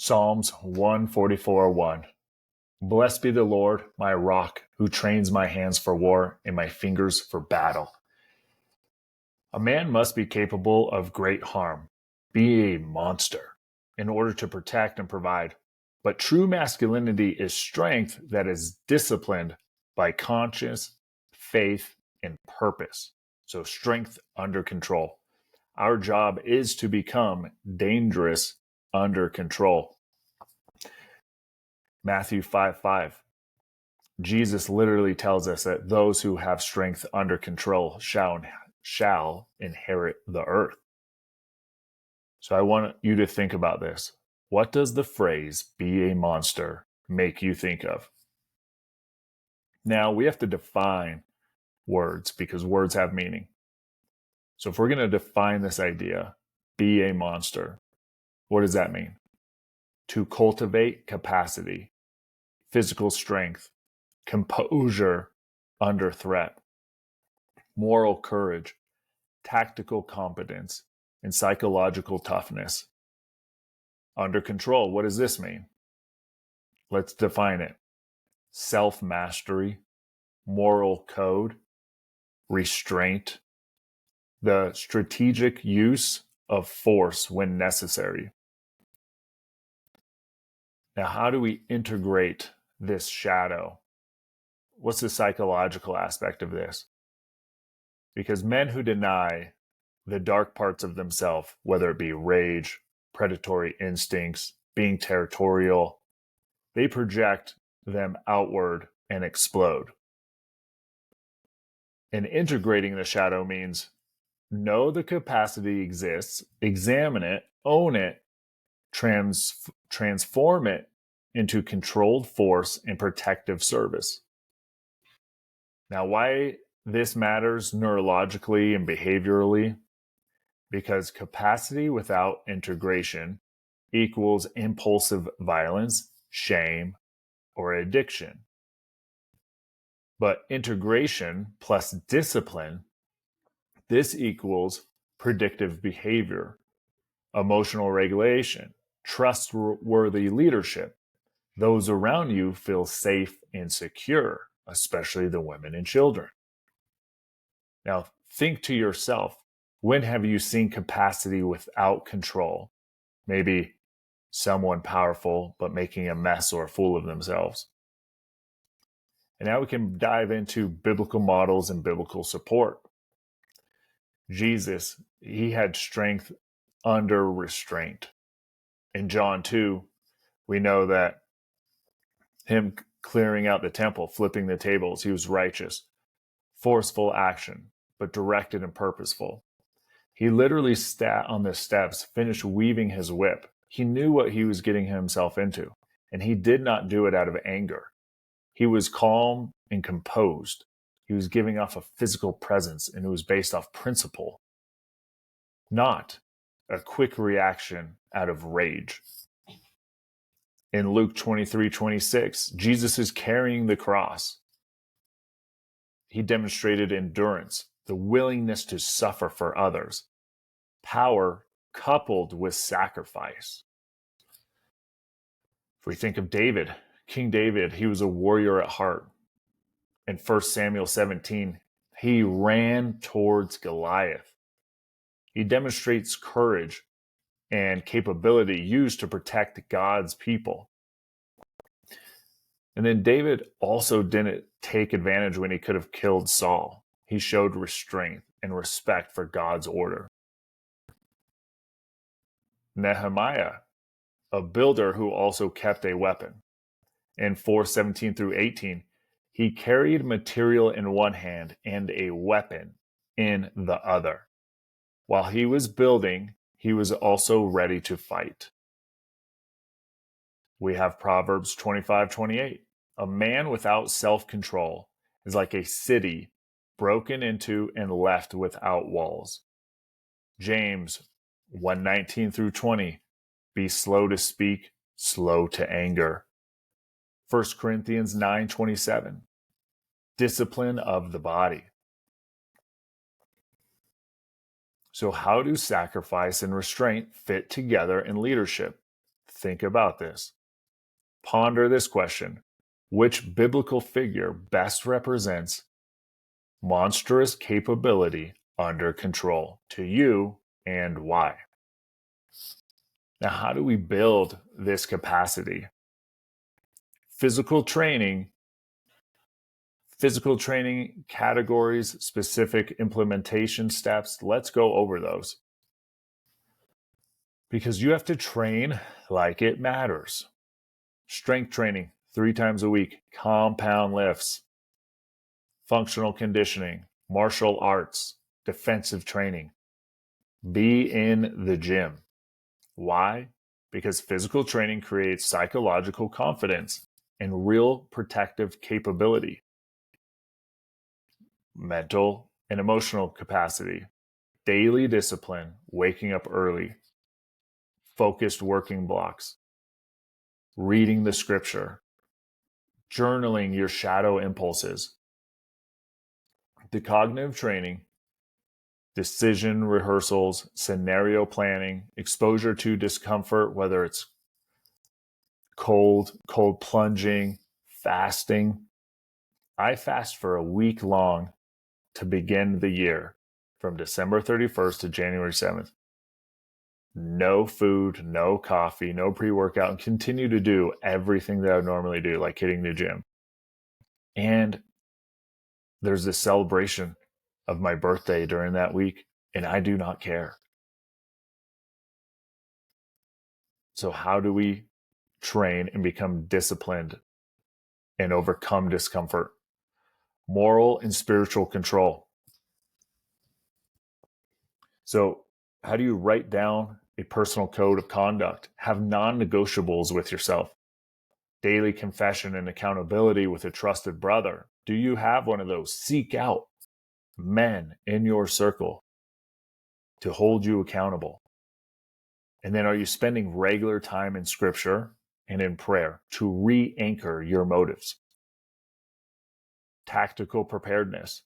Psalms 144:1. Blessed be the Lord, my rock, who trains my hands for war and my fingers for battle. A man must be capable of great harm, be a monster, in order to protect and provide. But true masculinity is strength that is disciplined by conscience, faith, and purpose. So strength under control. Our job is to become dangerous under control. Matthew 5:5. Jesus literally tells us that those who have strength under control shall inherit the earth. So I want you to think about this. What does the phrase "be a monster" make you think of? Now, we have to define words because words have meaning. So if we're going to define this idea, be a monster, what does that mean? To cultivate capacity, physical strength, composure under threat, moral courage, tactical competence, and psychological toughness. Under control, what does this mean? Let's define it. Self-mastery, moral code, restraint, the strategic use of force when necessary. Now, how do we integrate this shadow? What's the psychological aspect of this? Because men who deny the dark parts of themselves, whether it be rage, predatory instincts, being territorial, they project them outward and explode. And integrating the shadow means know the capacity exists, examine it, own it, transform it into controlled force and protective service. Now, why this matters neurologically and behaviorally? Because capacity without integration equals impulsive violence, shame, or addiction. But integration plus discipline, this equals predictive behavior, emotional regulation, trustworthy leadership. Those around you feel safe and secure, especially the women and children. Now, think to yourself, when have you seen capacity without control? Maybe someone powerful, but making a mess or a fool of themselves. And now we can dive into biblical models and biblical support. Jesus, he had strength under restraint. In John 2, we know that him clearing out the temple, flipping the tables, he was righteous. Forceful action, but directed and purposeful. He literally sat on the steps, finished weaving his whip. He knew what he was getting himself into, and he did not do it out of anger. He was calm and composed. He was giving off a physical presence, and it was based off principle, not a quick reaction out of rage. In Luke 23:26, Jesus is carrying the cross. He demonstrated endurance, the willingness to suffer for others, power coupled with sacrifice. If we think of David, King David, he was a warrior at heart. In 1 Samuel 17, he ran towards Goliath. He demonstrates courage and capability used to protect God's people. And then David also didn't take advantage when he could have killed Saul. He showed restraint and respect for God's order. Nehemiah, a builder who also kept a weapon. In 4:17 through 18, he carried material in one hand and a weapon in the other. While he was building, he was also ready to fight. We have Proverbs 25:28. A man without self-control is like a city broken into and left without walls. James 1:19 through 20. Be slow to speak, slow to anger. 1 Corinthians 9:27. Discipline of the body. So how do sacrifice and restraint fit together in leadership? Think about this. Ponder this question. Which biblical figure best represents monstrous capability under control to you, and why? Now, how do we build this capacity? Physical training categories, specific implementation steps. Let's go over those. Because you have to train like it matters. Strength training 3 times a week, compound lifts, functional conditioning, martial arts, defensive training. Be in the gym. Why? Because physical training creates psychological confidence and real protective capability. Mental and emotional capacity, daily discipline, waking up early, focused working blocks, reading the scripture, journaling your shadow impulses. The cognitive training, decision rehearsals, scenario planning, exposure to discomfort, whether it's cold plunging, fasting. I fast for a week long to begin the year from December 31st to January 7th. No food, no coffee, no pre-workout, and continue to do everything that I would normally do, like hitting the gym. And there's this celebration of my birthday during that week, and I do not care. So how do we train and become disciplined and overcome discomfort? Moral and spiritual control. So how do you write down a personal code of conduct? Have non-negotiables with yourself. Daily confession and accountability with a trusted brother. Do you have one of those? Seek out men in your circle to hold you accountable. And then are you spending regular time in scripture and in prayer to re-anchor your motives? Tactical preparedness.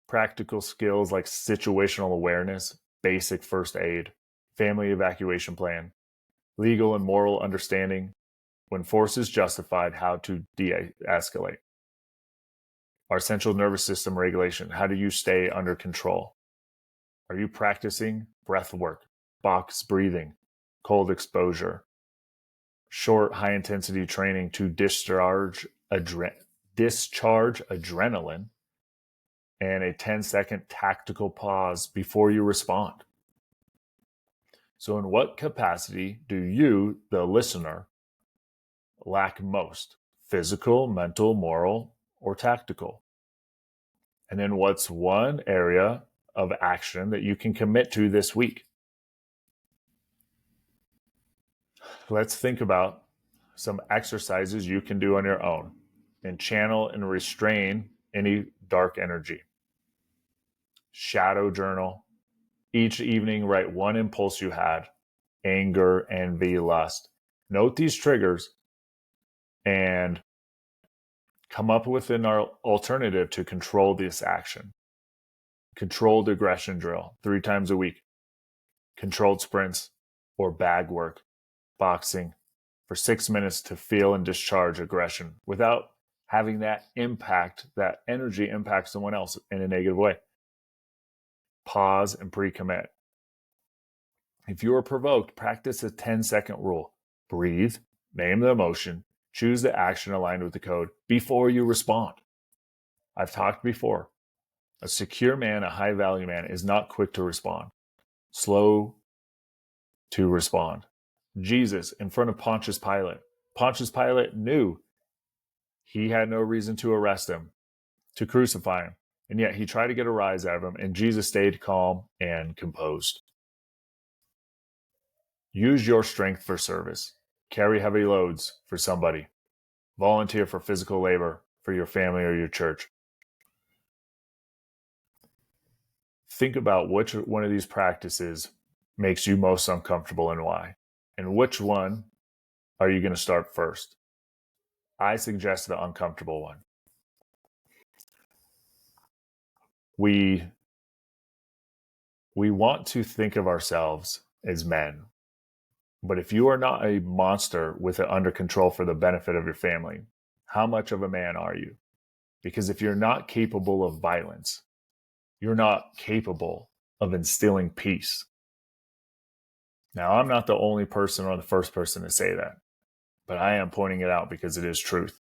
Practical skills like situational awareness, basic first aid, family evacuation plan, legal and moral understanding, when force is justified, how to de-escalate. Our central nervous system regulation, how do you stay under control? Are you practicing breath work, box breathing, cold exposure, short high-intensity training to discharge adrenaline, and a 10-second tactical pause before you respond? So in what capacity do you, the listener, lack most? Physical, mental, moral, or tactical? And then what's one area of action that you can commit to this week? Let's think about some exercises you can do on your own and channel and restrain any dark energy. Shadow journal. Each evening, write one impulse you had: anger, envy, lust. Note these triggers and come up with an alternative to control this action. Controlled aggression drill 3 times a week. Controlled sprints or bag work, boxing for 6 minutes to feel and discharge aggression without having that energy impact someone else in a negative way. Pause and pre-commit. If you are provoked, practice a 10-second rule. Breathe, name the emotion, choose the action aligned with the code before you respond. I've talked before. A secure man, a high-value man, is not quick to respond, slow to respond. Jesus, in front of Pontius Pilate knew he had no reason to arrest him, to crucify him, and yet he tried to get a rise out of him, and Jesus stayed calm and composed. Use your strength for service. Carry heavy loads for somebody. Volunteer for physical labor for your family or your church. Think about which one of these practices makes you most uncomfortable and why. And which one are you going to start first? I suggest the uncomfortable one. We want to think of ourselves as men. But if you are not a monster with it under control for the benefit of your family, how much of a man are you? Because if you're not capable of violence, you're not capable of instilling peace. Now, I'm not the only person or the first person to say that, but I am pointing it out because it is truth.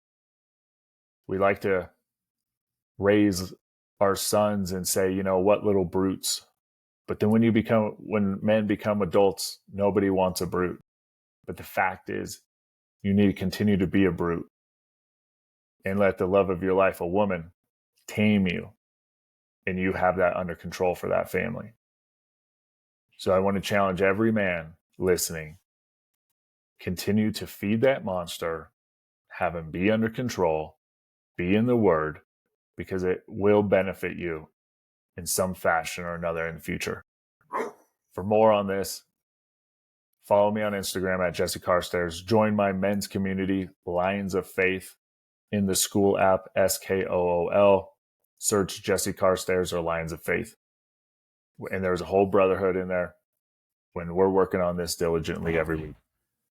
We like to raise our sons and say, you know, what little brutes. But then when men become adults, nobody wants a brute. But the fact is, you need to continue to be a brute and let the love of your life, a woman, tame you. And you have that under control for that family. So I want to challenge every man listening. Continue to feed that monster, have him be under control, be in the word, because it will benefit you in some fashion or another in the future. For more on this, follow me on Instagram at Jesse Carstairs. Join my men's community, Lions of Faith, in the school app, SKOOL. Search Jesse Carstairs or Lions of Faith. And there's a whole brotherhood in there when we're working on this diligently every week.